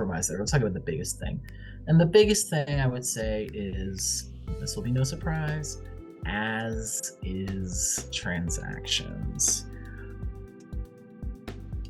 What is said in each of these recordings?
compromise there. We'll talk about the biggest thing. And the biggest thing I would say is, this will be no surprise, as is transactions.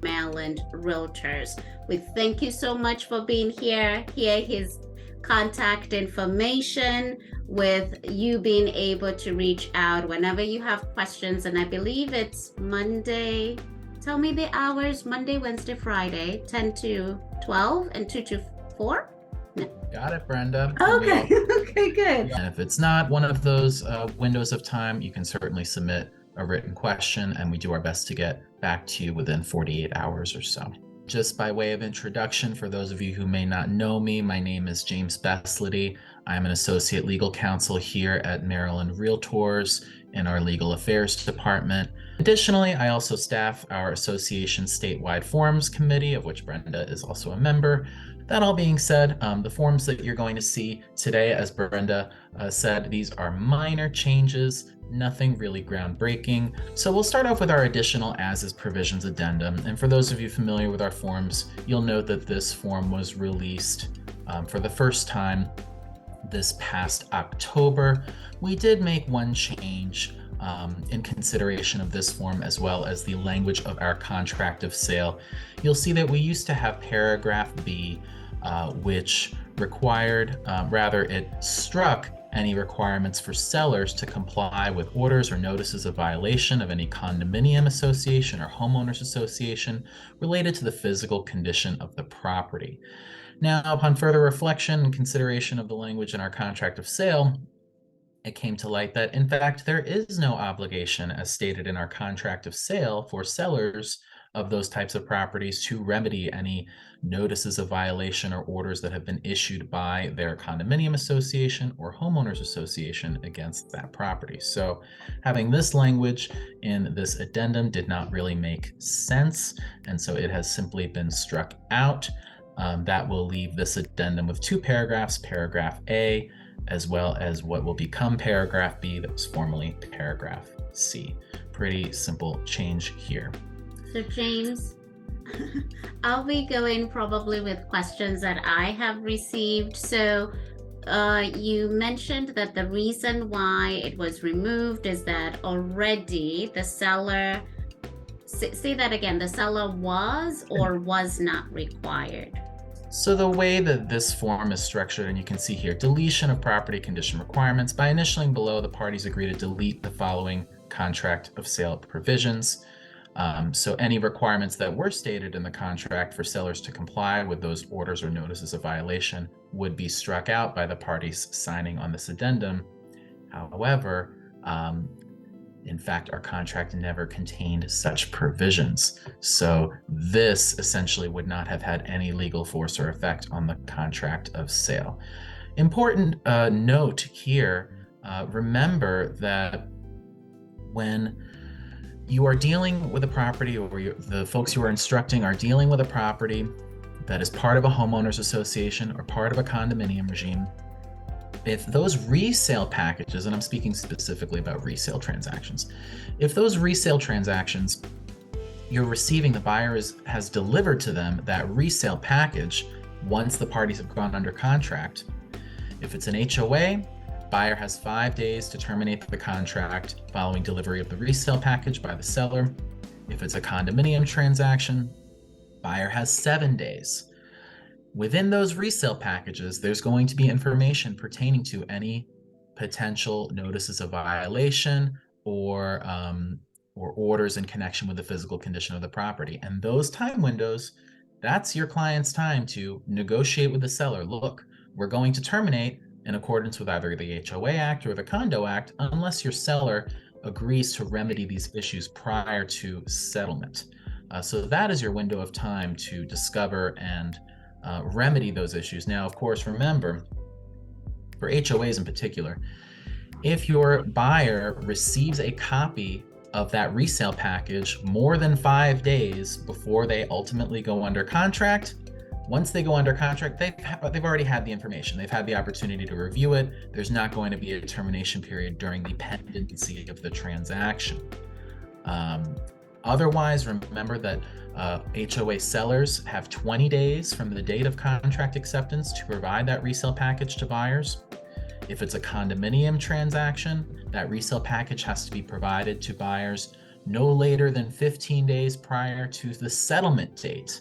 Maryland REALTORs. We thank you so much for being here. Here his contact information, with you being able to reach out whenever you have questions. And I believe it's Monday. Tell me the hours. Monday, Wednesday, Friday, 10 to 12 and 2 to 4. No. Got it, Brenda. Okay. Okay, good. And if it's not one of those windows of time, you can certainly submit a written question, and we do our best to get back to you within 48 hours or so. Just by way of introduction, for those of you who may not know me, my name is James Beslity. I'm an associate legal counsel here at Maryland REALTORs in our legal affairs department. Additionally, I also staff our association's statewide forums committee, of which Brenda is also a member. That all being said, the forms that you're going to see today, as Brenda said, these are minor changes, nothing really groundbreaking. So we'll start off with our additional as-is provisions addendum. And for those of you familiar with our forms, you'll note that this form was released for the first time this past October. We did make one change in consideration of this form, as well as the language of our contract of sale. You'll see that we used to have paragraph B, which required, it struck any requirements for sellers to comply with orders or notices of violation of any condominium association or homeowners association related to the physical condition of the property. Now, upon further reflection and consideration of the language in our contract of sale, it came to light that, in fact, there is no obligation, as stated in our contract of sale, for sellers of those types of properties to remedy any notices of violation or orders that have been issued by their condominium association or homeowners association against that property. So having this language in this addendum did not really make sense, and so it has simply been struck out. That will leave this addendum with two paragraphs, paragraph A, as well as what will become paragraph B that was formerly paragraph C. Pretty simple change here. So James, I'll be going probably with questions that I have received. So you mentioned that the reason why it was removed is that already the seller, say that again, the seller was or was not required. So the way that this form is structured, and you can see here, deletion of property condition requirements. By initialing below, the parties agree to delete the following contract of sale provisions. So any requirements that were stated in the contract for sellers to comply with those orders or notices of violation would be struck out by the parties signing on this addendum. However, in fact, our contract never contained such provisions. So this essentially would not have had any legal force or effect on the contract of sale. Important note here, remember that when you are dealing with a property, or the folks you are instructing are dealing with a property that is part of a homeowners association or part of a condominium regime, if those resale packages, and I'm speaking specifically about resale transactions, if those resale transactions you're receiving, the buyer has delivered to them that resale package once the parties have gone under contract. If it's an HOA, buyer has 5 days to terminate the contract following delivery of the resale package by the seller. If it's a condominium transaction, buyer has 7 days. Within those resale packages, there's going to be information pertaining to any potential notices of violation or orders in connection with the physical condition of the property. And those time windows, that's your client's time to negotiate with the seller. Look, we're going to terminate in accordance with either the HOA Act or the Condo Act, unless your seller agrees to remedy these issues prior to settlement. So that is your window of time to discover and remedy those issues. Now, of course, remember, for HOAs in particular, if your buyer receives a copy of that resale package more than 5 days before they ultimately go under contract, once they go under contract, they've already had the information. They've had the opportunity to review it. There's not going to be a termination period during the pendency of the transaction. Otherwise, remember that HOA sellers have 20 days from the date of contract acceptance to provide that resale package to buyers. If it's a condominium transaction, that resale package has to be provided to buyers no later than 15 days prior to the settlement date.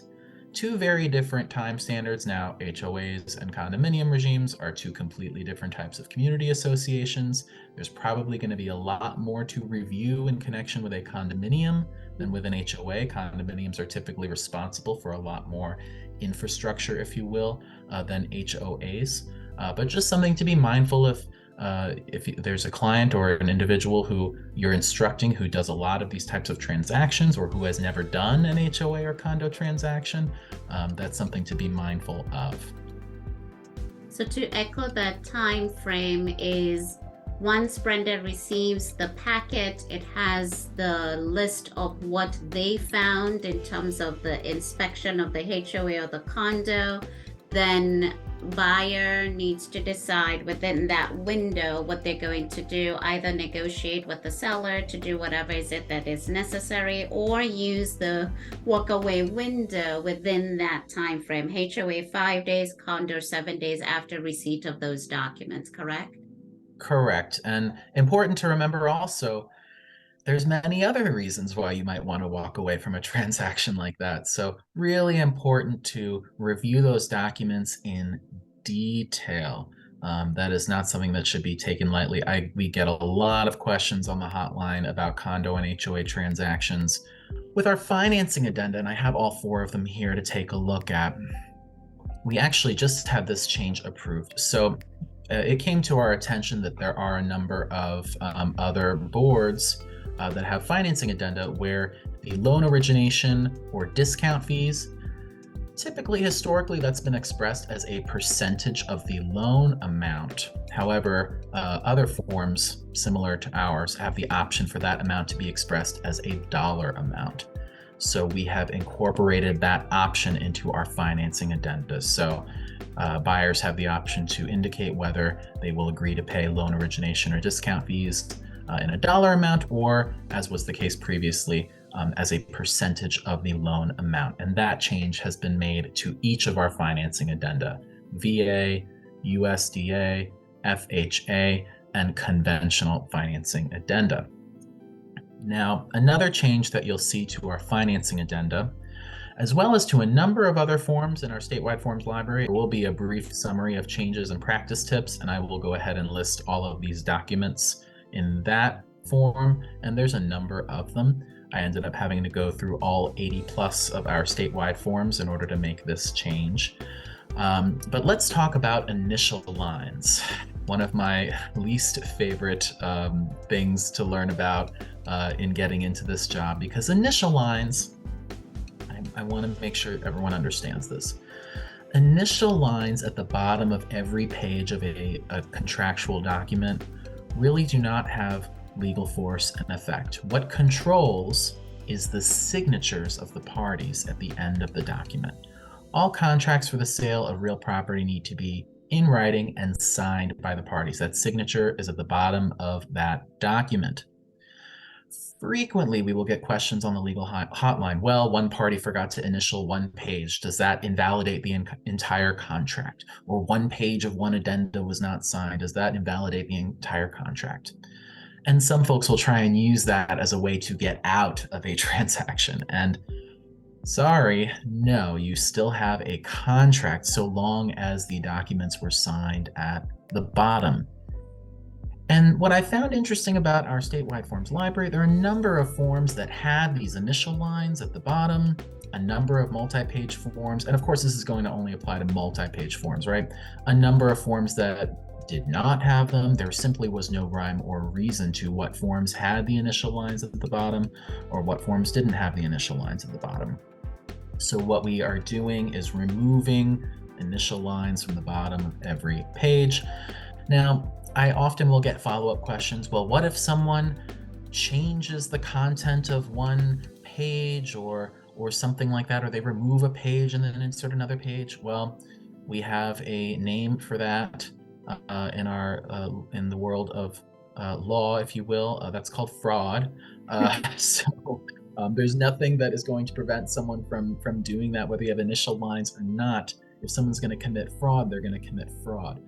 Two very different time standards. Now, HOAs and condominium regimes are two completely different types of community associations. There's probably going to be a lot more to review in connection with a condominium than with an HOA. Condominiums are typically responsible for a lot more infrastructure, if you will, than HOAs. But just something to be mindful of. If there's a client or an individual who you're instructing who does a lot of these types of transactions or who has never done an HOA or condo transaction, that's something to be mindful of. So to echo that time frame is once Brenda receives the packet, it has the list of what they found in terms of the inspection of the HOA or the condo. Then buyer needs to decide within that window what they're going to do, either negotiate with the seller to do whatever is it that is necessary, or use the walkaway window within that time frame. HOA 5 days, condo 7 days after receipt of those documents, correct? Correct. And important to remember also, there's many other reasons why you might want to walk away from a transaction like that. So really important to review those documents in detail. That is not something that should be taken lightly. We get a lot of questions on the hotline about condo and HOA transactions. With our financing addenda, and I have all 4 of them here to take a look at, we actually just had this change approved. So it came to our attention that there are a number of other boards that have financing addenda where the loan origination or discount fees, typically historically that's been expressed as a percentage of the loan amount. However, other forms similar to ours have the option for that amount to be expressed as a dollar amount. So we have incorporated that option into our financing addenda. So buyers have the option to indicate whether they will agree to pay loan origination or discount fees in a dollar amount, or as was the case previously, as a percentage of the loan amount. And that change has been made to each of our financing addenda: VA, USDA, FHA, and conventional financing addenda. Now, another change that you'll see to our financing addenda, as well as to a number of other forms in our statewide forms library, will be a brief summary of changes and practice tips, and I will go ahead and list all of these documents in that form, and there's a number of them. I ended up having to go through all 80 plus of our statewide forms in order to make this change. But let's talk about initial lines. One of my least favorite things to learn about in getting into this job, because initial lines, I want to make sure everyone understands this. Initial lines at the bottom of every page of a contractual document really do not have legal force and effect. What controls is the signatures of the parties at the end of the document. All contracts for the sale of real property need to be in writing and signed by the parties. That signature is at the bottom of that document. Frequently, we will get questions on the legal hotline. Well, one party forgot to initial one page. Does that invalidate the entire contract? Or one page of one addenda was not signed. Does that invalidate the entire contract? And some folks will try and use that as a way to get out of a transaction. And sorry, no, you still have a contract so long as the documents were signed at the bottom. And what I found interesting about our statewide forms library, there are a number of forms that had these initial lines at the bottom, a number of multi-page forms, and of course this is going to only apply to multi-page forms, right? A number of forms that did not have them. There simply was no rhyme or reason to what forms had the initial lines at the bottom or what forms didn't have the initial lines at the bottom. So what we are doing is removing initial lines from the bottom of every page. Now, I often will get follow-up questions. Well, what if someone changes the content of one page or something like that, or they remove a page and then insert another page? Well, we have a name for that in the world of law, if you will. That's called fraud. So There's nothing that is going to prevent someone from doing that, whether you have initial lines or not. If someone's going to commit fraud, they're going to commit fraud.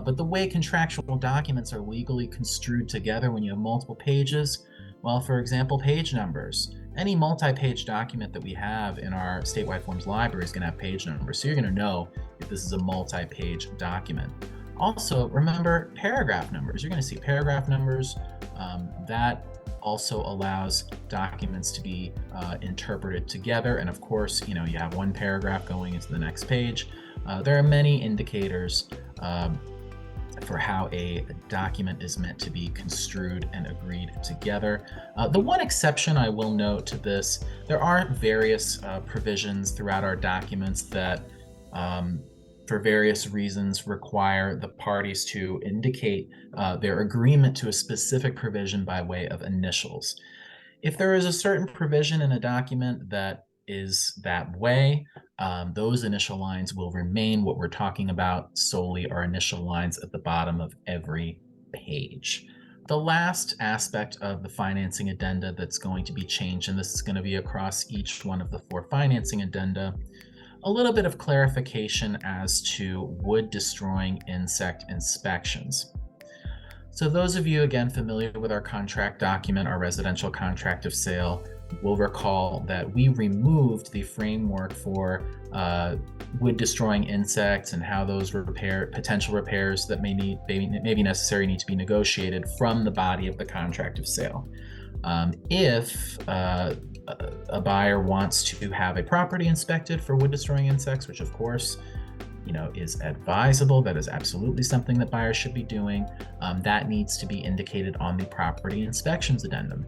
But the way contractual documents are legally construed together when you have multiple pages, well, for example, page numbers. Any multi-page document that we have in our statewide forms library is going to have page numbers. So you're going to know if this is a multi-page document. Also, remember paragraph numbers. You're going to see paragraph numbers. That also allows documents to be interpreted together. And of course, you have one paragraph going into the next page. There are many indicators for how a document is meant to be construed and agreed together. The one exception I will note to this, there are various provisions throughout our documents that for various reasons require the parties to indicate their agreement to a specific provision by way of initials. If there is a certain provision in a document that is that way, those initial lines will remain. What we're talking about solely are initial lines at the bottom of every page. The last aspect of the financing addenda that's going to be changed, and this is going to be across each one of the 4 financing addenda, a little bit of clarification as to wood-destroying insect inspections. So those of you, again, familiar with our contract document, our residential contract of sale, will recall that we removed the framework for wood-destroying insects and how those potential repairs that may be necessary need to be negotiated from the body of the contract of sale. If a buyer wants to have a property inspected for wood-destroying insects, which of course is advisable, that is absolutely something that buyers should be doing, that needs to be indicated on the property inspections addendum.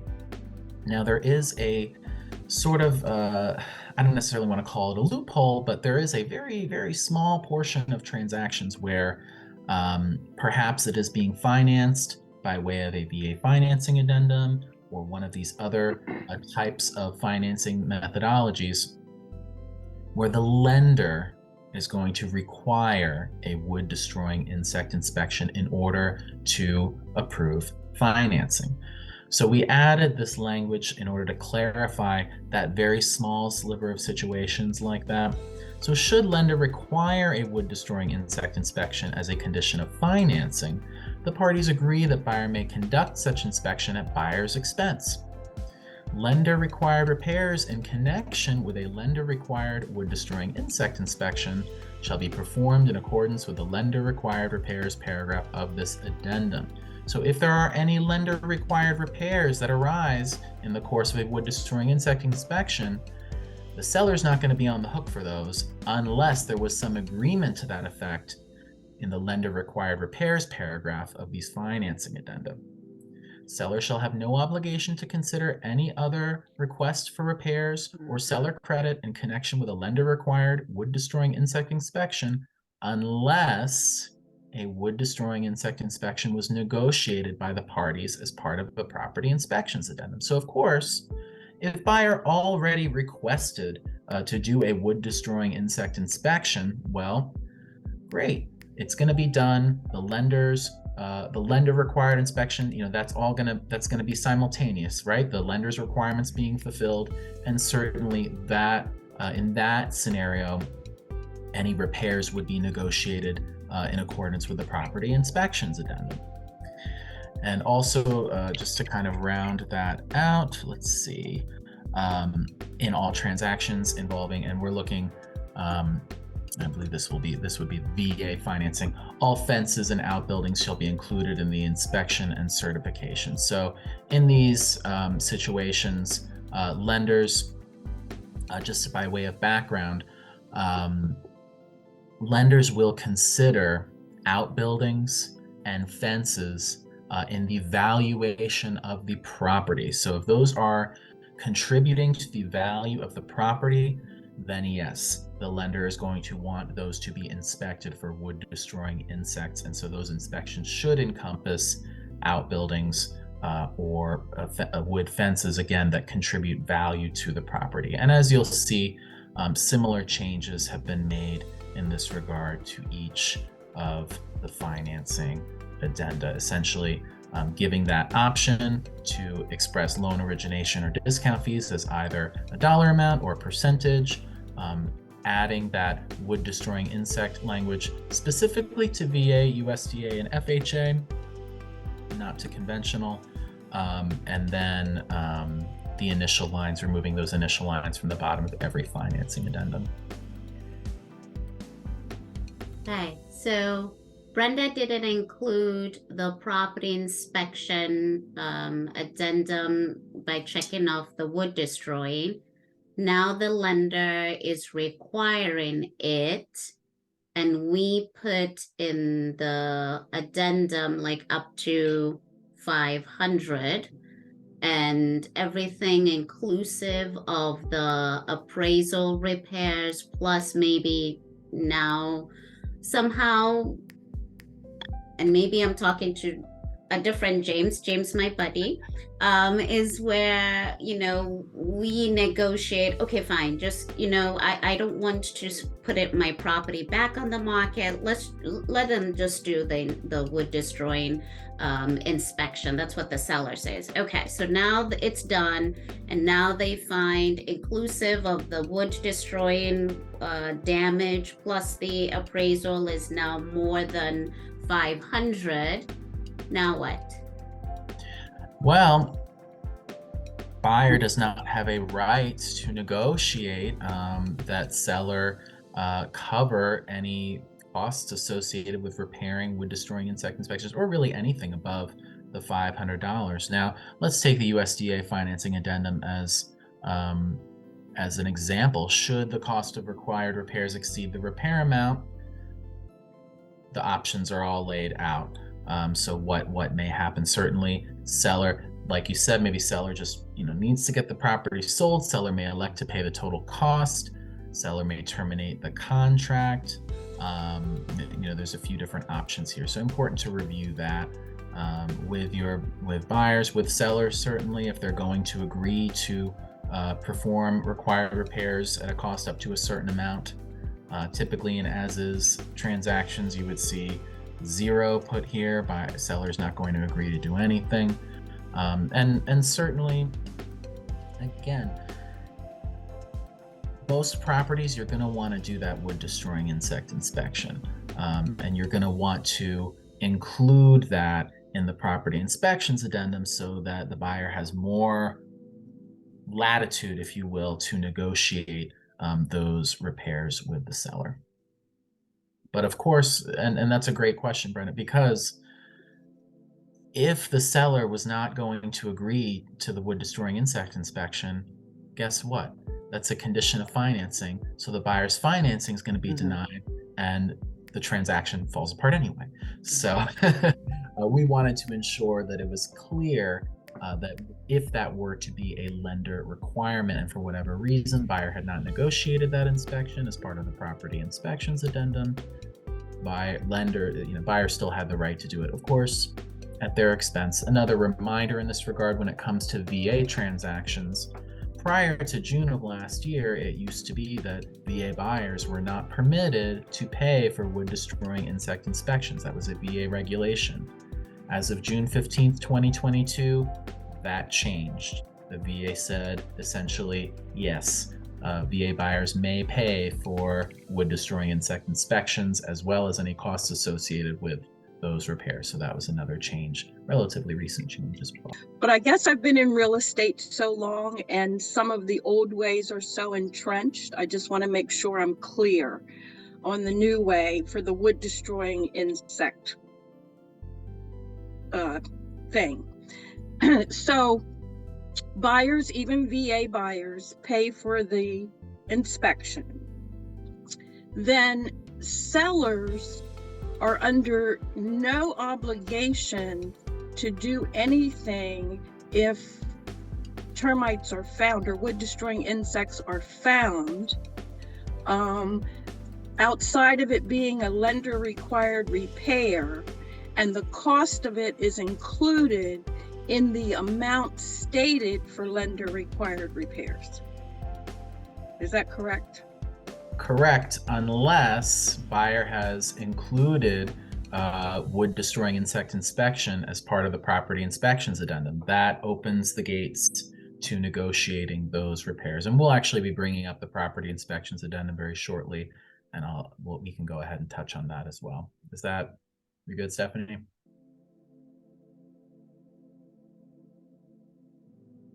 Now, there is a sort of, I don't necessarily want to call it a loophole, but there is a very, very small portion of transactions where perhaps it is being financed by way of a VA financing addendum or one of these other types of financing methodologies where the lender is going to require a wood-destroying insect inspection in order to approve financing. So we added this language in order to clarify that very small sliver of situations like that. So should lender require a wood-destroying insect inspection as a condition of financing, the parties agree that buyer may conduct such inspection at buyer's expense. Lender-required repairs in connection with a lender-required wood-destroying insect inspection shall be performed in accordance with the lender-required repairs paragraph of this addendum. So if there are any lender-required repairs that arise in the course of a wood-destroying insect inspection, the seller's not going to be on the hook for those unless there was some agreement to that effect in the lender-required repairs paragraph of these financing addenda. Seller shall have no obligation to consider any other request for repairs or seller credit in connection with a lender-required wood-destroying insect inspection unless a wood-destroying insect inspection was negotiated by the parties as part of the property inspections addendum. So, of course, if buyer already requested to do a wood-destroying insect inspection, well, great. It's going to be done. The lender required inspection, that's gonna be simultaneous, right? The lender's requirements being fulfilled, and certainly that in that scenario, any repairs would be negotiated in accordance with the property inspections addendum. And also, just to kind of round that out, let's see, in all transactions involving, and we're looking, I believe this would be VA financing. All fences and outbuildings shall be included in the inspection and certification. So in these situations, lenders, just by way of background, lenders will consider outbuildings and fences in the valuation of the property. So if those are contributing to the value of the property, then yes, the lender is going to want those to be inspected for wood-destroying insects. And so those inspections should encompass outbuildings or wood fences, again, that contribute value to the property. And as you'll see, similar changes have been made in this regard to each of the financing addenda. Essentially, giving that option to express loan origination or discount fees as either a dollar amount or a percentage, adding that wood destroying insect language specifically to VA, USDA, and FHA, not to conventional, and then the initial lines, removing those initial lines from the bottom of every financing addendum. Okay, so Brenda didn't include the property inspection addendum by checking off the wood destroying. Now the lender is requiring it, and we put in the addendum like up to 500, and everything inclusive of the appraisal repairs, plus maybe now somehow, and maybe I'm talking to a different James, my buddy, is where, we negotiate, okay, fine, just, I don't want to put my property back on the market. Let them just do the wood destroying inspection. That's what the seller says. Okay, so now it's done, and now they find inclusive of the wood destroying damage plus the appraisal is now more than 500. Now what? Well, buyer does not have a right to negotiate that seller cover any costs associated with repairing wood destroying insect inspections, or really anything above the $500. Now, let's take the USDA financing addendum as an example. Should the cost of required repairs exceed the repair amount, the options are all laid out. So what may happen? Certainly, seller, like you said, maybe seller just needs to get the property sold. Seller may elect to pay the total cost. Seller may terminate the contract. There's a few different options here. So important to review that with buyers, with sellers. Certainly, if they're going to agree to perform required repairs at a cost up to a certain amount. Typically in as-is transactions, you would see 0 put here. Seller's not going to agree to do anything. And certainly, again, most properties, you're going to want to do that wood destroying insect inspection. And you're going to want to include that in the property inspections addendum so that the buyer has more latitude, if you will, to negotiate those repairs with the seller. But of course, and that's a great question, Brenda, because if the seller was not going to agree to the wood destroying insect inspection, guess what? That's a condition of financing. So the buyer's financing is going to be denied, and the transaction falls apart anyway. So we wanted to ensure that it was clear that if that were to be a lender requirement, and for whatever reason buyer had not negotiated that inspection as part of the property inspections addendum, buyer still had the right to do it, of course, at their expense. Another reminder in this regard, when it comes to VA transactions, prior to June of last year, it used to be that VA buyers were not permitted to pay for wood destroying insect inspections. That was a VA regulation. As of June 15th, 2022, that changed. The VA said essentially, yes, VA buyers may pay for wood destroying insect inspections as well as any costs associated with those repairs. So that was another change, relatively recent change as well. But I guess I've been in real estate so long and some of the old ways are so entrenched. I just want to make sure I'm clear on the new way for the wood destroying insect thing. So buyers, even VA buyers, pay for the inspection. Then sellers are under no obligation to do anything if termites are found or wood destroying insects are found, outside of it being a lender required repair, and the cost of it is included in the amount stated for lender required repairs. Is that correct? Correct, unless buyer has included wood destroying insect inspection as part of the property inspections addendum. That opens the gates to negotiating those repairs. And we'll actually be bringing up the property inspections addendum very shortly, and we can go ahead and touch on that as well. Is that, you good, Stephanie?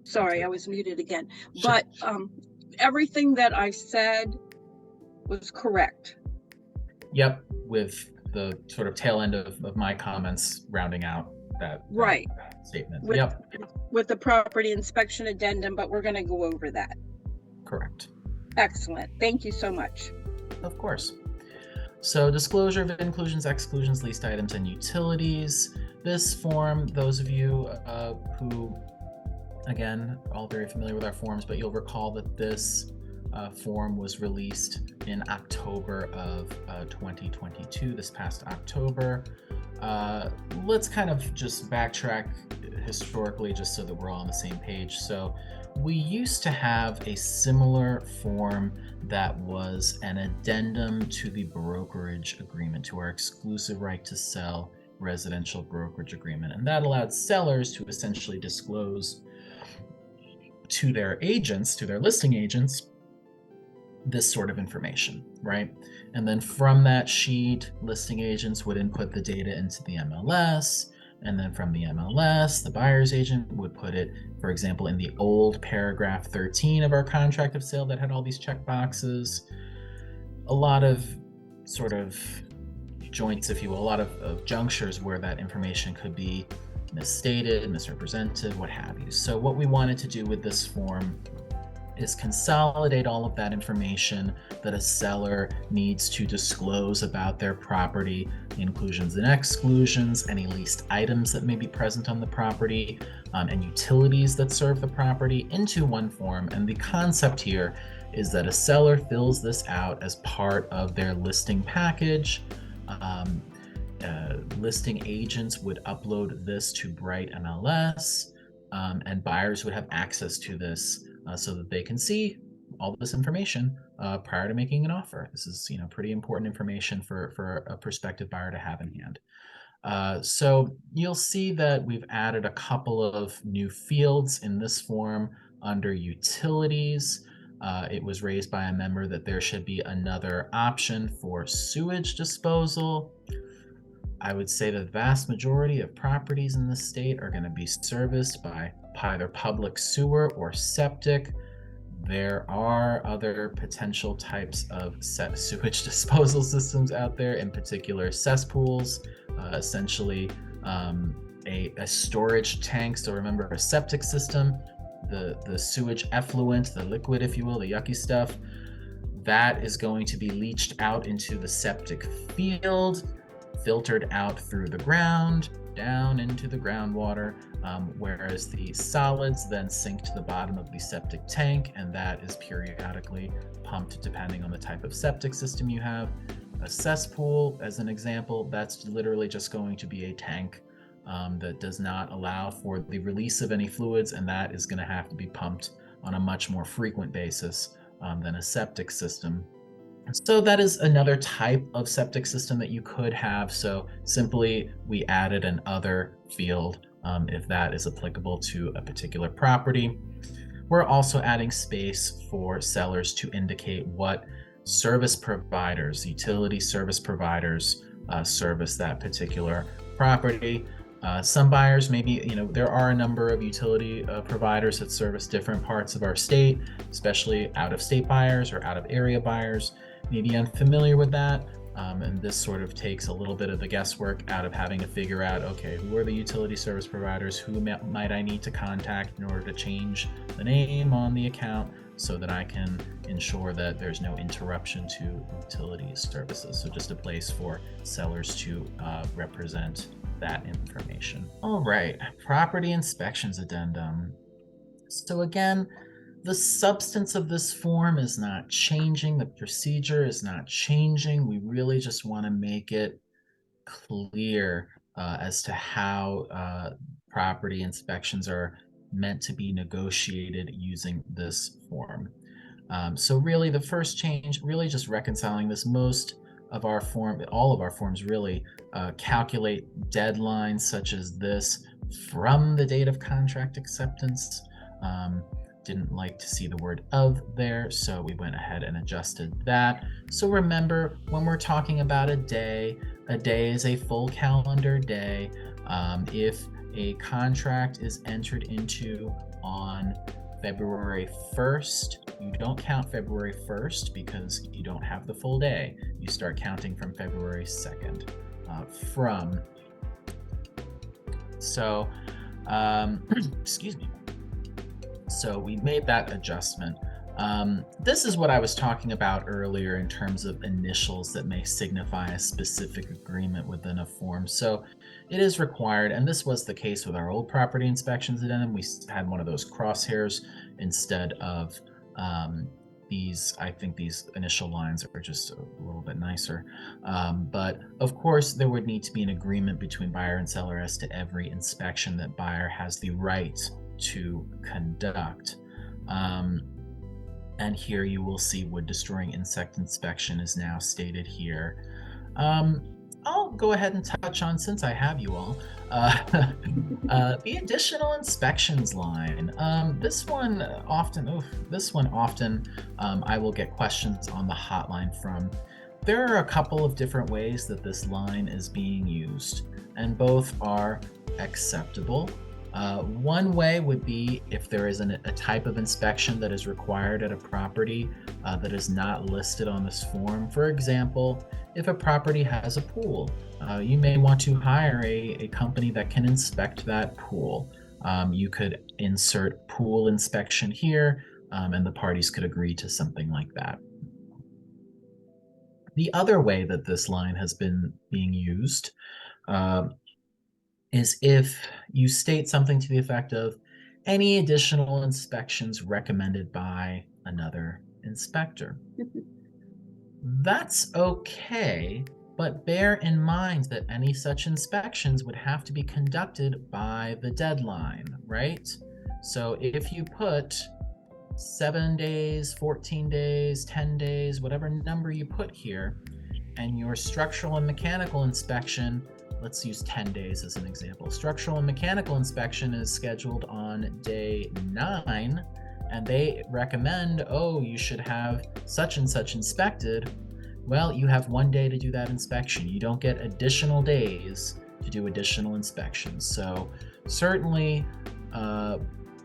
Sorry, I was muted again. Sure. But everything that I said was correct. Yep, with the sort of tail end of my comments rounding out that Right. statement. With the property inspection addendum, but we're going to go over that. Correct. Excellent. Thank you so much. Of course. So disclosure of inclusions, exclusions, leased items, and utilities. This form, those of you who, again, all very familiar with our forms, but you'll recall that this form was released in October of 2022, this past October. Let's kind of just backtrack historically just so that we're all on the same page. So we used to have a similar form that was an addendum to the brokerage agreement, to our exclusive right to sell residential brokerage agreement. And that allowed sellers to essentially disclose to their agents, to their listing agents, this sort of information, right? And then from that sheet, listing agents would input the data into the MLS. And then from the MLS, the buyer's agent would put it, for example, in the old paragraph 13 of our contract of sale that had all these check boxes. A lot of sort of joints, if you will, a lot of junctures where that information could be misstated, misrepresented, what have you. So what we wanted to do with this form is consolidate all of that information that a seller needs to disclose about their property, inclusions and exclusions, any leased items that may be present on the property, and utilities that serve the property into one form. And the concept here is that a seller fills this out as part of their listing package. Listing agents would upload this to Bright MLS, and buyers would have access to this so that they can see all this information prior to making an offer. This is, pretty important information for a prospective buyer to have in hand. So you'll see that we've added a couple of new fields in this form under utilities. It was raised by a member that there should be another option for sewage disposal. I would say the vast majority of properties in the state are going to be serviced by either public sewer or septic. There are other potential types of sewage disposal systems out there, in particular cesspools, essentially a storage tank. So remember, a septic system, the sewage effluent, the liquid, if you will, the yucky stuff, that is going to be leached out into the septic field, filtered out through the ground, down into the groundwater, whereas the solids then sink to the bottom of the septic tank, and that is periodically pumped depending on the type of septic system you have. A cesspool, as an example, that's literally just going to be a tank that does not allow for the release of any fluids, and that is going to have to be pumped on a much more frequent basis than a septic system. So that is another type of septic system that you could have. So simply we added an other field if that is applicable to a particular property. We're also adding space for sellers to indicate what service providers, utility service providers, service that particular property. Some buyers, maybe, there are a number of utility providers that service different parts of our state, especially out-of-state buyers or out-of-area buyers. Maybe unfamiliar with that, and this sort of takes a little bit of the guesswork out of having to figure out, okay, who are the utility service providers, who might I need to contact in order to change the name on the account so that I can ensure that there's no interruption to utility services. So just a place for sellers to represent that information. All right, property inspections addendum. So again, the substance of this form is not changing. The procedure is not changing. We really just want to make it clear as to how property inspections are meant to be negotiated using this form. So really the first change, really just reconciling this. Most of our form, all of our forms really, calculate deadlines such as this from the date of contract acceptance. Didn't like to see the word of there, so we went ahead and adjusted that. So remember, when we're talking about a day is a full calendar day. If a contract is entered into on February 1st, you don't count February 1st because you don't have the full day. You start counting from February 2nd. So, excuse me. So we made that adjustment. This is what I was talking about earlier in terms of initials that may signify a specific agreement within a form. So it is required, and this was the case with our old property inspections addendum. We had one of those crosshairs instead of these. I think these initial lines are just a little bit nicer. But of course, there would need to be an agreement between buyer and seller as to every inspection that buyer has the right to conduct. And here you will see wood destroying insect inspection is now stated here. I'll go ahead and touch on, since I have you all, the additional inspections line. This one often I will get questions on the hotline from. There are a couple of different ways that this line is being used, and both are acceptable. One way would be if there is a type of inspection that is required at a property that is not listed on this form. For example, if a property has a pool, you may want to hire a company that can inspect that pool. You could insert pool inspection here, and the parties could agree to something like that. The other way that this line has been being used is if you state something to the effect of any additional inspections recommended by another inspector. That's okay, but bear in mind that any such inspections would have to be conducted by the deadline, right? So if you put 7 days, 14 days, 10 days, whatever number you put here, and your structural and mechanical inspection, let's use 10 days as an example. Structural and mechanical inspection is scheduled on day 9, and they recommend, oh, you should have such and such inspected. Well, you have 1 day to do that inspection. You don't get additional days to do additional inspections. So certainly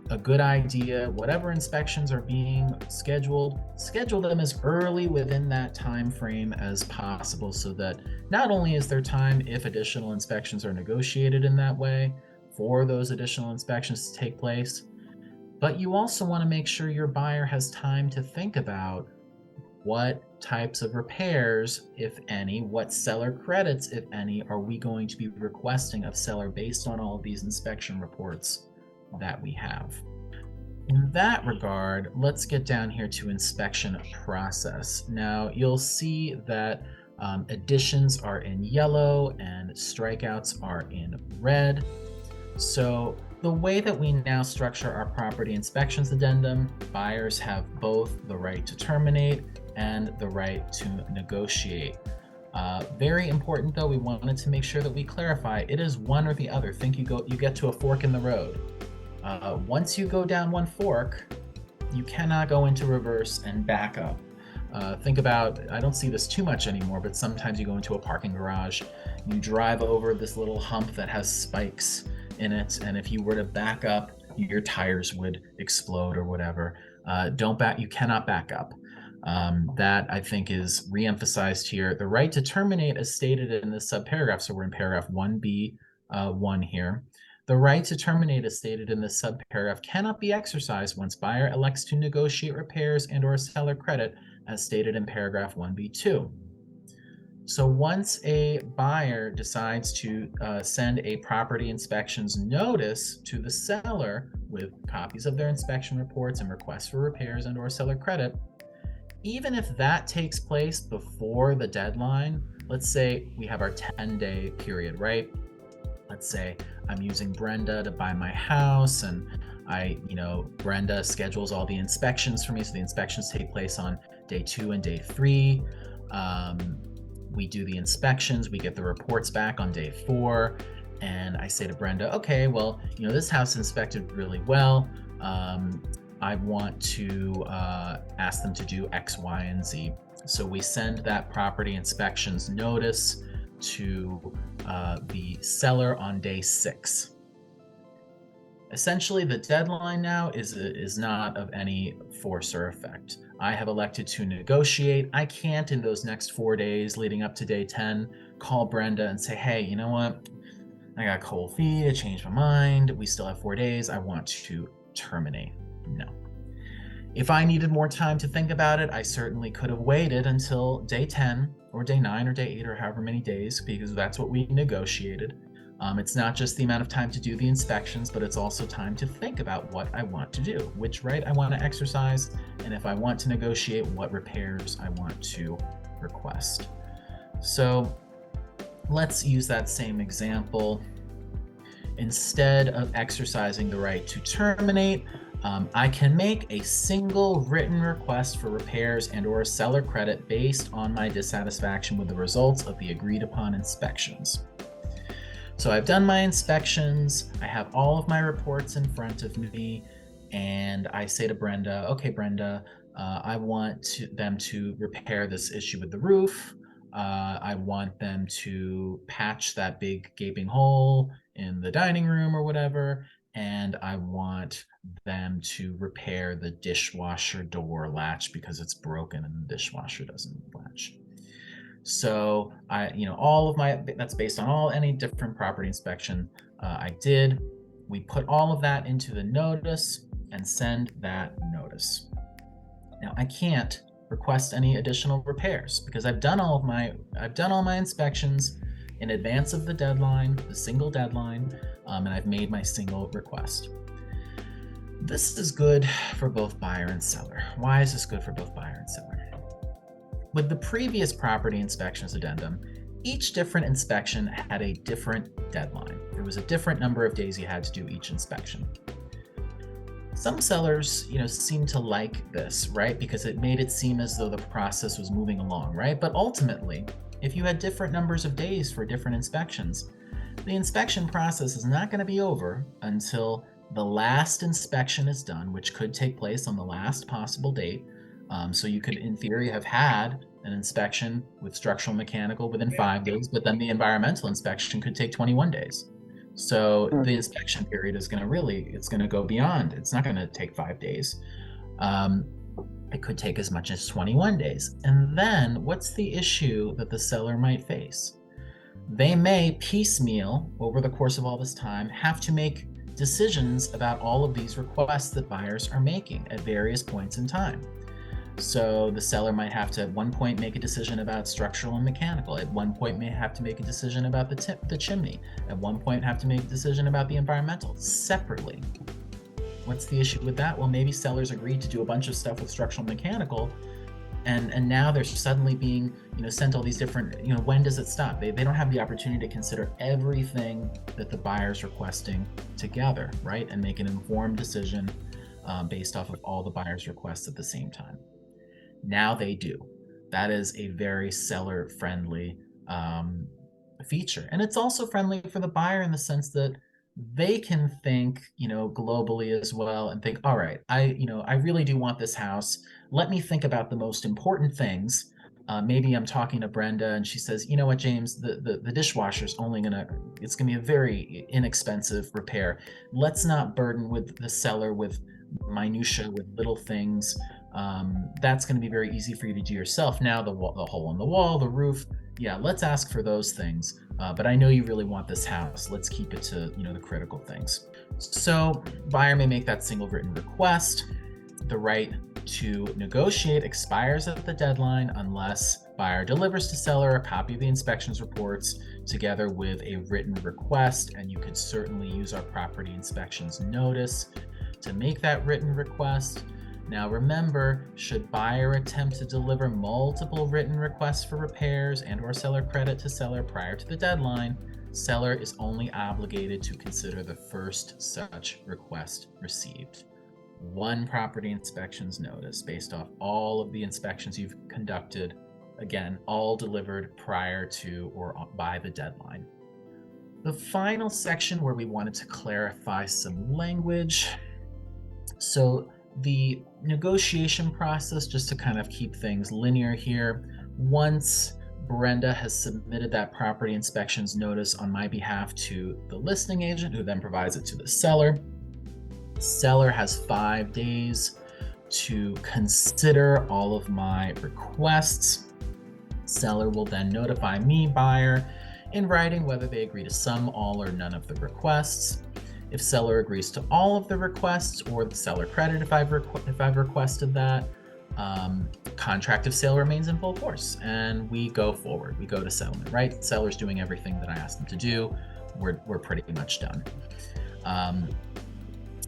a good idea, whatever inspections are being scheduled, schedule them as early within that time frame as possible, so that not only is there time, if additional inspections are negotiated in that way, for those additional inspections to take place, but you also want to make sure your buyer has time to think about what types of repairs, if any, what seller credits, if any, are we going to be requesting of seller based on all of these inspection reports that we have. In that regard, let's get down here to inspection process. Now you'll see that additions are in yellow and strikeouts are in red. So the way that we now structure our property inspections addendum, buyers have both the right to terminate and the right to negotiate. Very important though, we wanted to make sure that we clarify it is one or the other. Think you get to a fork in the road. Once you go down one fork, you cannot go into reverse and back up. Think about, I don't see this too much anymore, but sometimes you go into a parking garage, you drive over this little hump that has spikes in it, and if you were to back up, your tires would explode or whatever. You cannot back up. That I think is re-emphasized here. The right to terminate is stated in this subparagraph, so we're in paragraph 1B1 here. The right to terminate as stated in this subparagraph cannot be exercised once buyer elects to negotiate repairs and or seller credit as stated in paragraph 1B2. So once a buyer decides to send a property inspections notice to the seller with copies of their inspection reports and requests for repairs and or seller credit, even if that takes place before the deadline, let's say we have our 10-day period, right? Let's say I'm using Brenda to buy my house, and Brenda schedules all the inspections for me. So the inspections take place on day 2 and day 3. We do the inspections, we get the reports back on day 4, and I say to Brenda, okay, well, this house inspected really well. I want to ask them to do X, Y, and Z. So we send that property inspections notice to the seller on day 6. Essentially, the deadline now is not of any force or effect. I have elected to negotiate. I can't, in those next 4 days leading up to day 10, call Brenda and say, hey, you know what? I got cold feet. I changed my mind. We still have 4 days. I want to terminate. No. If I needed more time to think about it, I certainly could have waited until day 10 or day 9 or day 8 or however many days, because that's what we negotiated. It's not just the amount of time to do the inspections, but it's also time to think about what I want to do, which right I want to exercise, and if I want to negotiate, what repairs I want to request. So let's use that same example. Instead of exercising the right to terminate, I can make a single written request for repairs and/or seller credit based on my dissatisfaction with the results of the agreed upon inspections. So I've done my inspections, I have all of my reports in front of me, and I say to Brenda, okay, Brenda, I want them to repair this issue with the roof. I want them to patch that big gaping hole in the dining room or whatever, and I want them to repair the dishwasher door latch because it's broken and the dishwasher doesn't latch. So all of that's based on any different property inspection I did. We put all of that into the notice and send that notice. Now I can't request any additional repairs because I've done all my inspections in advance of the deadline, the single deadline, and I've made my single request. This is good for both buyer and seller. Why is this good for both buyer and seller? With the previous property inspections addendum, each different inspection had a different deadline. There was a different number of days you had to do each inspection. Some sellers, seem to like this, right? Because it made it seem as though the process was moving along, right? But ultimately, if you had different numbers of days for different inspections, the inspection process is not going to be over until the last inspection is done, which could take place on the last possible date. So you could, in theory, have had an inspection with structural mechanical within 5 days, but then the environmental inspection could take 21 days. So the inspection period is going to go beyond. It's not going to take 5 days. It could take as much as 21 days. And then what's the issue that the seller might face? They may piecemeal over the course of all this time have to make decisions about all of these requests that buyers are making at various points in time. So the seller might have to at one point make a decision about structural and mechanical. At one point may have to make a decision about the chimney. At one point have to make a decision about the environmental separately. What's the issue with that? Well, maybe sellers agreed to do a bunch of stuff with structural and mechanical, and now they're suddenly being sent all these different, when does it stop? They don't have the opportunity to consider everything that the buyer's requesting together, right? And make an informed decision based off of all the buyer's requests at the same time. Now they do. That is a very seller-friendly feature. And it's also friendly for the buyer in the sense that they can think, globally as well and think, all right, I really do want this house. Let me think about the most important things. Maybe I'm talking to Brenda and she says, you know what, James, the dishwasher's it's gonna be a very inexpensive repair. Let's not burden with the seller with minutia, with little things. That's going to be very easy for you to do yourself. Now the hole in the wall, the roof, yeah, let's ask for those things. But I know you really want this house. Let's keep it to the critical things. So buyer may make that single written request. The right to negotiate expires at the deadline unless buyer delivers to seller a copy of the inspections reports together with a written request. And you could certainly use our property inspections notice to make that written request. Now remember, should buyer attempt to deliver multiple written requests for repairs and/or seller credit to seller prior to the deadline, seller is only obligated to consider the first such request received. One property inspections notice based off all of the inspections you've conducted again, all delivered prior to or by the deadline. The final section where we wanted to clarify some language. So the negotiation process, just to kind of keep things linear here, once Brenda has submitted that property inspections notice on my behalf to the listing agent, who then provides it to the seller. Seller has 5 days to consider all of my requests. Seller will then notify me, buyer, in writing whether they agree to some, all, or none of the requests. If seller agrees to all of the requests, or the seller credit if I've requested that, contract of sale remains in full force, and we go forward. We go to settlement, right? Seller's doing everything that I asked them to do. We're pretty much done.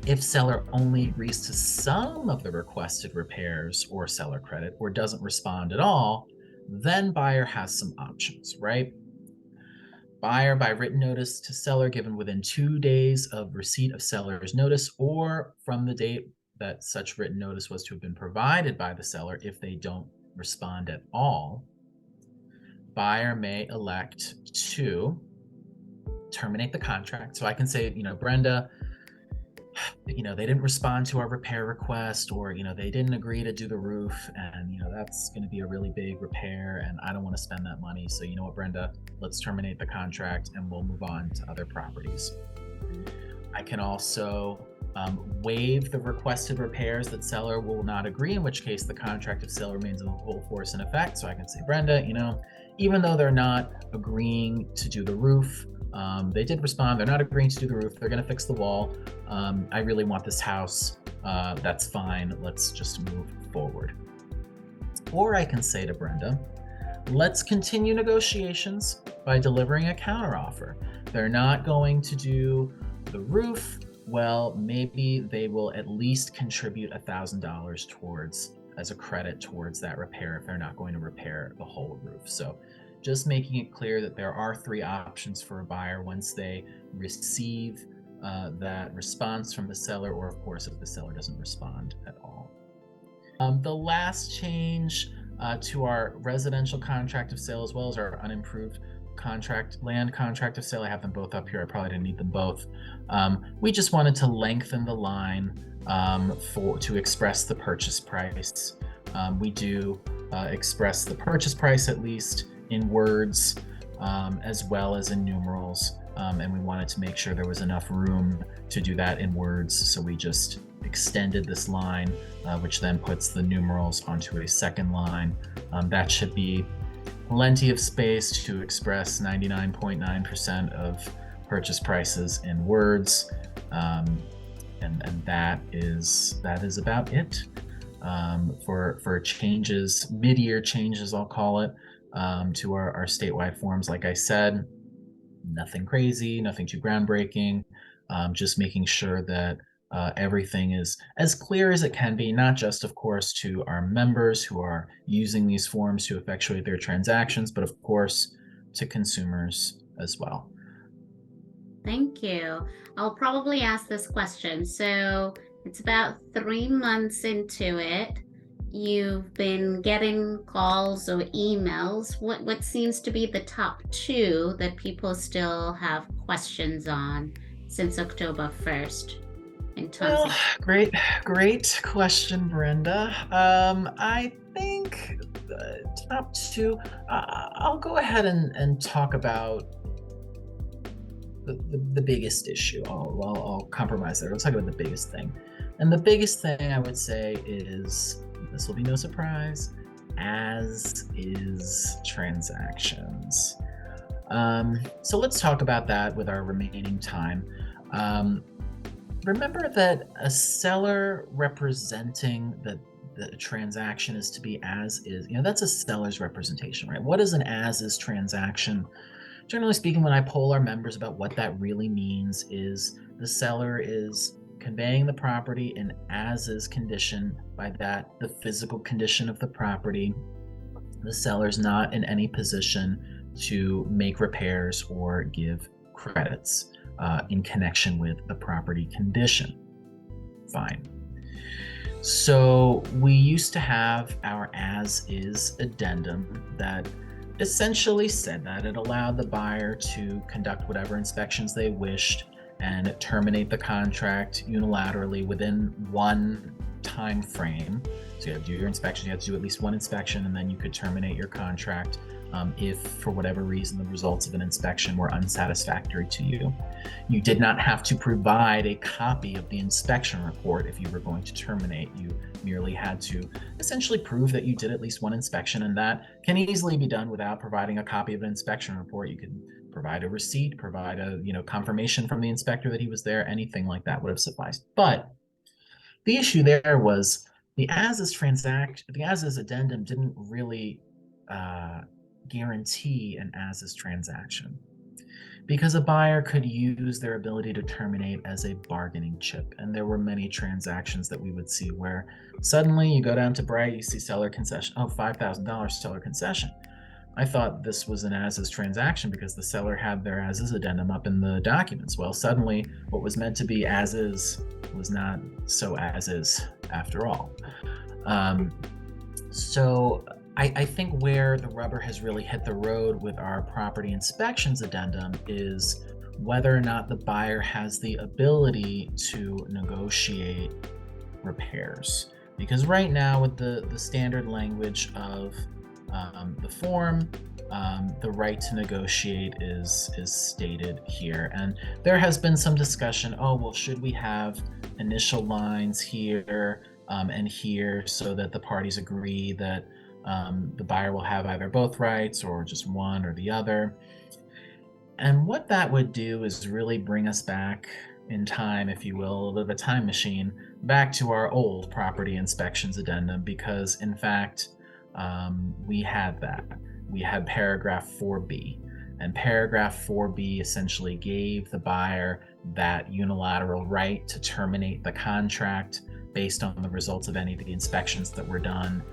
If seller only agrees to some of the requested repairs or seller credit, or doesn't respond at all, then buyer has some options, right? Buyer by written notice to seller given within 2 days of receipt of seller's notice, or from the date that such written notice was to have been provided by the seller. If they don't respond at all, buyer may elect to terminate the contract. So I can say, Brenda, they didn't respond to our repair request, or, they didn't agree to do the roof, and, that's going to be a really big repair, and I don't want to spend that money. So you know what, Brenda, let's terminate the contract and we'll move on to other properties. I can also waive the requested repairs that seller will not agree, in which case the contract of sale remains in full force in effect. So I can say, Brenda, even though they're not agreeing to do the roof, they did respond, they're not agreeing to do the roof, they're going to fix the wall. I really want this house. That's fine. Let's just move forward. Or I can say to Brenda, let's continue negotiations by delivering a counteroffer. They're not going to do the roof. Well, maybe they will at least contribute $1,000 towards as a credit towards that repair if they're not going to repair the whole roof. So just making it clear that there are 3 options for a buyer once they receive that response from the seller, or of course if the seller doesn't respond at all. The last change to our residential contract of sale, as well as our unimproved land contract of sale, I have them both up here. I probably didn't need them both. We just wanted to lengthen the line to express the purchase price. We do express the purchase price at least in words, as well as in numerals, and we wanted to make sure there was enough room to do that in words, so we just extended this line, which then puts the numerals onto a second line. That should be plenty of space to express 99.9% of purchase prices in words, and that is about it for changes, mid-year changes, I'll call it, to our statewide forms. Like I said, nothing crazy, nothing too groundbreaking, just making sure that everything is as clear as it can be, not just, of course, to our members who are using these forms to effectuate their transactions, but of course to consumers as well. Thank you. I'll probably ask this question. So it's about 3 months into it. You've been getting calls or emails. What seems to be the top 2 that people still have questions on since October 1st? Well, great question, Brenda. I think the top 2, I'll go ahead and talk about the biggest issue. I'll compromise there. Let's talk about the biggest thing. And the biggest thing I would say is, this will be no surprise, as is transactions. So let's talk about that with our remaining time. Remember that a seller representing the transaction is to be as is. That's a seller's representation, right? What is an as is transaction? Generally speaking, when I poll our members about what that really means, is the seller is conveying the property in as is condition, by that the physical condition of the property. The seller's not in any position to make repairs or give credits in connection with the property condition. Fine. So we used to have our as-is addendum that essentially said that it allowed the buyer to conduct whatever inspections they wished and terminate the contract unilaterally within one time frame. So you have to do your inspection, you have to do at least one inspection, and then you could terminate your contract if for whatever reason the results of an inspection were unsatisfactory to you. You did not have to provide a copy of the inspection report if you were going to terminate. You merely had to essentially prove that you did at least one inspection, and that can easily be done without providing a copy of an inspection report. You could provide a receipt, provide a confirmation from the inspector that he was there. Anything like that would have sufficed. But the issue there was the as-is addendum didn't really guarantee an as-is transaction, because a buyer could use their ability to terminate as a bargaining chip. And there were many transactions that we would see where suddenly you go down to Bright, you see seller concession, oh, $5,000 seller concession. I thought this was an as-is transaction because the seller had their as-is addendum up in the documents. Well, suddenly what was meant to be as-is was not so as-is after all. So I think where the rubber has really hit the road with our property inspections addendum is whether or not the buyer has the ability to negotiate repairs. Because right now with the standard language of the form, the right to negotiate is stated here. And there has been some discussion, oh, well, should we have initial lines here and here so that the parties agree that the buyer will have either both rights or just one or the other. And what that would do is really bring us back in time, if you will, a little bit of a time machine, back to our old property inspections addendum, because in fact, we had that. We had paragraph 4B, and paragraph 4B essentially gave the buyer that unilateral right to terminate the contract based on the results of any of the inspections that were done.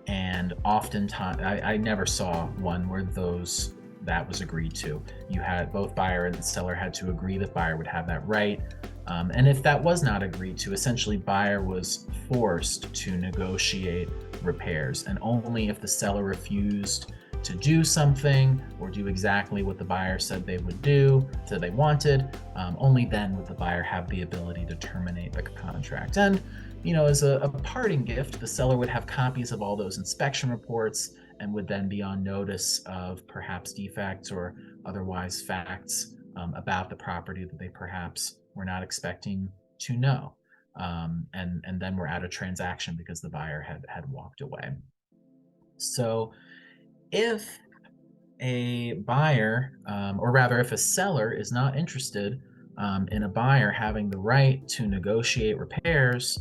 And oftentimes, I never saw one where that was agreed to. You had both buyer and seller had to agree that buyer would have that right. And if that was not agreed to, essentially buyer was forced to negotiate repairs. And only if the seller refused to do something or do exactly what the buyer said they would do, said they wanted, only then would the buyer have the ability to terminate the contract. And as a parting gift, the seller would have copies of all those inspection reports and would then be on notice of perhaps defects or otherwise facts about the property that they perhaps were not expecting to know. And then we're out of transaction because the buyer had walked away. So if a buyer, or rather if a seller is not interested in a buyer having the right to negotiate repairs,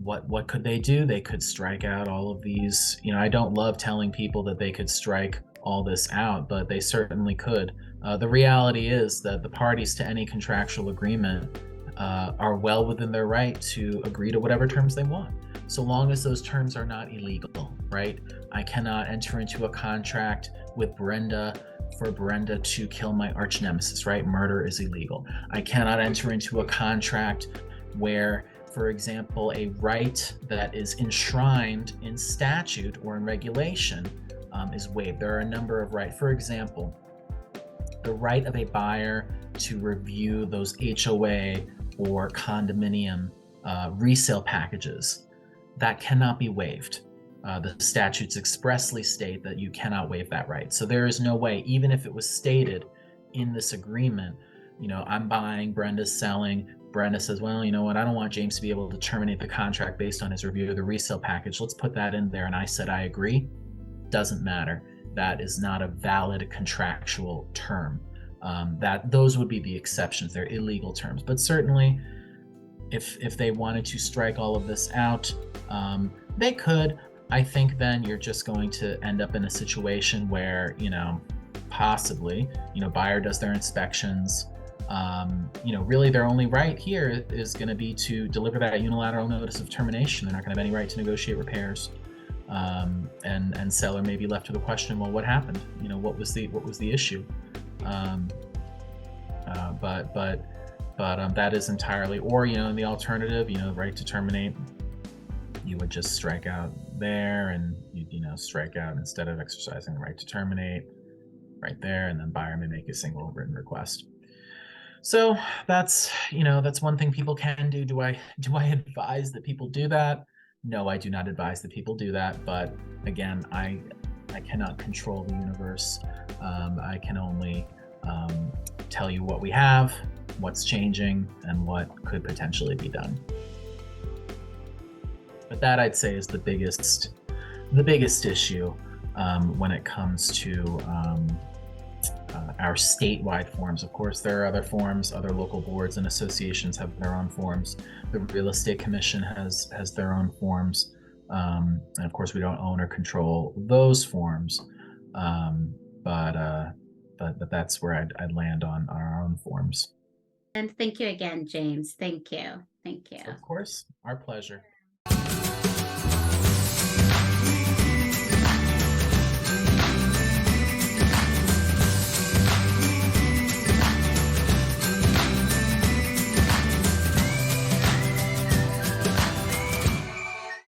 what could they do? They could strike out all of these. I don't love telling people that they could strike all this out, but they certainly could. The reality is that the parties to any contractual agreement are well within their right to agree to whatever terms they want, so long as those terms are not illegal, right? I cannot enter into a contract with Brenda for Brenda to kill my arch nemesis, right? Murder is illegal. I cannot enter into a contract where, for example, a right that is enshrined in statute or in regulation is waived. There are a number of rights. For example, the right of a buyer to review those HOA or condominium resale packages, that cannot be waived. The statutes expressly state that you cannot waive that right. So there is no way, even if it was stated in this agreement, I'm buying, Brenda's selling, Brenda says, well, you know what, I don't want James to be able to terminate the contract based on his review of the resale package. Let's put that in there. And I said, I agree. Doesn't matter. That is not a valid contractual term. Those would be the exceptions. They're illegal terms. But certainly, if they wanted to strike all of this out, they could. I think then you're just going to end up in a situation where, possibly, buyer does their inspections. Really their only right here is going to be to deliver that unilateral notice of termination. They're not going to have any right to negotiate repairs. And seller may be left with the question, well, what happened? What was the issue? But But that is entirely, or, in the alternative, right to terminate, you would just strike out there, and you'd, strike out, instead of exercising the right to terminate, right there, and then buyer may make a single written request. So that's one thing people can do. Do I advise that people do that? No, I do not advise that people do that. But again, I cannot control the universe. I can only tell you what we have, what's changing, and what could potentially be done. But that, I'd say, is the biggest issue when it comes to our statewide forms. Of course, there are other forms. Other local boards and associations have their own forms. The Real Estate Commission has their own forms, and of course, we don't own or control those forms. But that's where I'd land on our own forms. And thank you again, James. Thank you. Of course, our pleasure.